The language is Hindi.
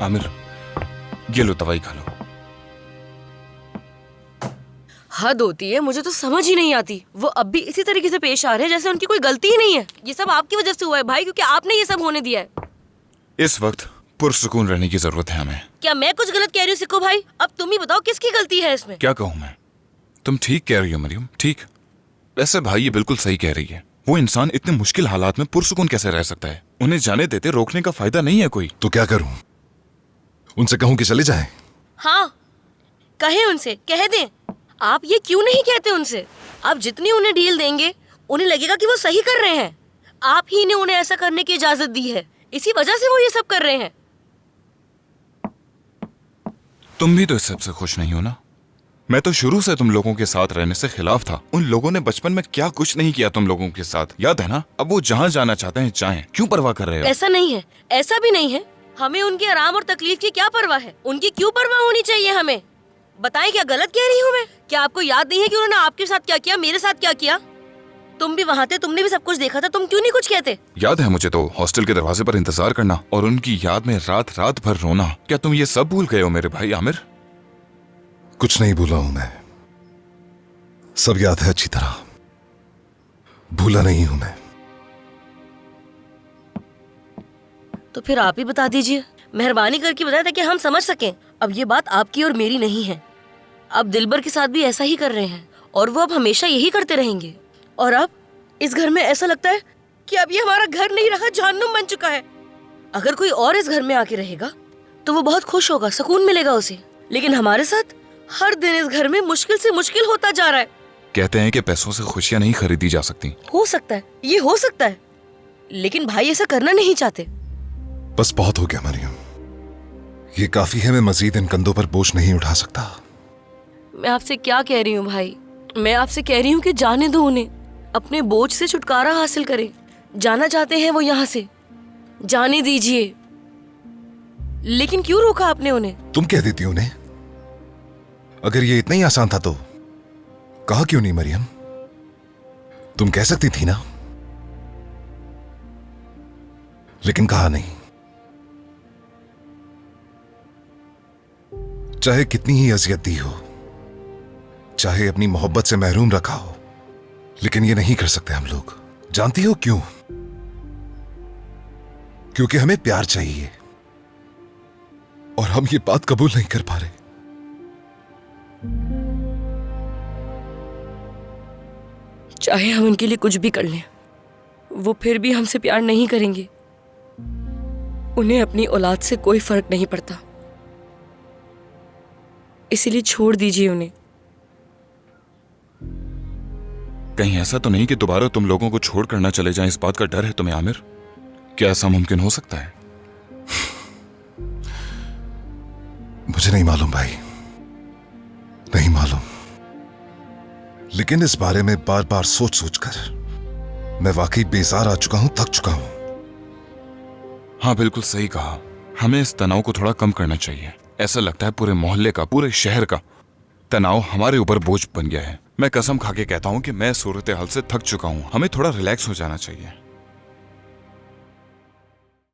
आमिर, ये लो दवाई खा लो। हद होती है, मुझे तो समझ ही नहीं आती। वो अब भी इसी तरीके से पेश आ रहे हैं जैसे उनकी कोई गलती ही नहीं है। ये सब आपकी वजह से हुआ है भाई, क्योंकि आपने ये सब होने दिया है। इस वक्त पुरसुकून रहने की जरूरत है हमें। क्या मैं कुछ गलत कह रही हूँ सिक्को भाई? अब तुम ही बताओ किसकी गलती है इसमें? क्या कहूँ मैं? तुम ठीक कह रही हो मरियम, ठीक। वैसे भाई ये बिल्कुल सही कह रही है। वो इंसान इतने मुश्किल हालात में पुरसुकून कैसे रह सकता है? उन्हें जाने देते, रोकने का फायदा नहीं है कोई। तो क्या करूं? उनसे कहूं कि चले जाएं? हाँ, कहे उनसे, कह दें। आप ये क्यों नहीं कहते उनसे? आप जितनी उन्हें ढील देंगे उन्हें लगेगा कि वो सही कर रहे हैं। आप ही ने उन्हें ऐसा करने की इजाजत दी है, इसी वजह से वो ये सब कर रहे हैं। तुम भी तो इस सबसे खुश नहीं हो ना? मैं तो शुरू से तुम लोगों के साथ रहने से खिलाफ था। उन लोगों ने बचपन में क्या कुछ नहीं किया तुम लोगों के साथ, याद है ना? अब वो जहाँ जाना चाहते हैं जाएं, क्यों परवाह कर रहे हो? ऐसा नहीं है, ऐसा भी नहीं है। हमें उनके आराम और तकलीफ की क्या परवाह है? उनकी क्यों परवाह होनी चाहिए हमें? बताएं, क्या गलत कह रही हूँ मैं? क्या आपको याद नहीं है कि उन्होंने आपके साथ क्या किया, मेरे साथ क्या किया? तुम भी वहाँ थे, तुमने भी सब कुछ देखा था, तुम क्यों नहीं कुछ कहते? याद है मुझे तो हॉस्टल के दरवाजे पर इंतजार करना और उनकी याद में रात रात भर रोना। क्या तुम ये सब भूल गए हो मेरे भाई आमिर? कुछ नहीं भूला हूं मैं, सब याद है अच्छी तरह। भूला नहीं हूं मैं। तो फिर आप ही बता दीजिए, मेहरबानी करके बताएं ताकि हम समझ सकें। अब ये बात आपकी और मेरी नहीं है। अब दिलबर के साथ भी ऐसा ही कर रहे हैं और वो अब हमेशा यही करते रहेंगे। और अब इस घर में ऐसा लगता है कि अब ये हमारा घर नहीं रहा, जहन्नुम बन चुका है। अगर कोई और इस घर में आके रहेगा तो वो बहुत खुश होगा, सुकून मिलेगा उसे। लेकिन हमारे साथ हर दिन इस घर में मुश्किल से मुश्किल होता जा रहा है। कहते हैं कि पैसों से खुशियां नहीं खरीदी जा सकती। हो सकता है, ये हो सकता है, लेकिन भाई ऐसा करना नहीं चाहते। बस बहुत हो गया मरियम, ये काफी है। मैं मजीद इन कंधों पर बोझ नहीं उठा सकता। मैं आपसे क्या कह रही हूँ भाई? मैं आपसे कह रही हूँ कि जाने दो उन्हें, अपने बोझ से छुटकारा हासिल करें। जाना चाहते हैं वो यहाँ से, जाने दीजिए। लेकिन क्यों रोका आपने उन्हें? तुम कह देती उन्हें। अगर ये इतना ही आसान था तो कहा क्यों नहीं मरियम? तुम कह सकती थी ना, लेकिन कहा नहीं। चाहे कितनी ही अजियत दी हो, चाहे अपनी मोहब्बत से महरूम रखा हो, लेकिन ये नहीं कर सकते हम लोग। जानती हो क्यों? क्योंकि हमें प्यार चाहिए और हम ये बात कबूल नहीं कर पा रहे। चाहे हम उनके लिए कुछ भी कर लें, वो फिर भी हमसे प्यार नहीं करेंगे। उन्हें अपनी औलाद से कोई फर्क नहीं पड़ता, इसीलिए छोड़ दीजिए उन्हें। कहीं ऐसा तो नहीं कि दोबारा तुम लोगों को छोड़कर ना चले जाएं, इस बात का डर है तुम्हें आमिर? क्या ऐसा मुमकिन हो सकता है? मुझे नहीं मालूम भाई, नहीं मालूम। लेकिन इस बारे में बार बार सोच सोच कर मैं वाकई बेजार आ चुका हूं, थक चुका हूं। हाँ बिल्कुल सही कहा। हमें इस तनाव को थोड़ा कम करना चाहिए। ऐसा लगता है पूरे मोहल्ले का, पूरे शहर का तनाव हमारे ऊपर बोझ बन गया है। मैं कसम खा के कहता हूँ कि मैं सूरत हाल से थक चुका हूँ। हमें थोड़ा रिलैक्स हो जाना चाहिए।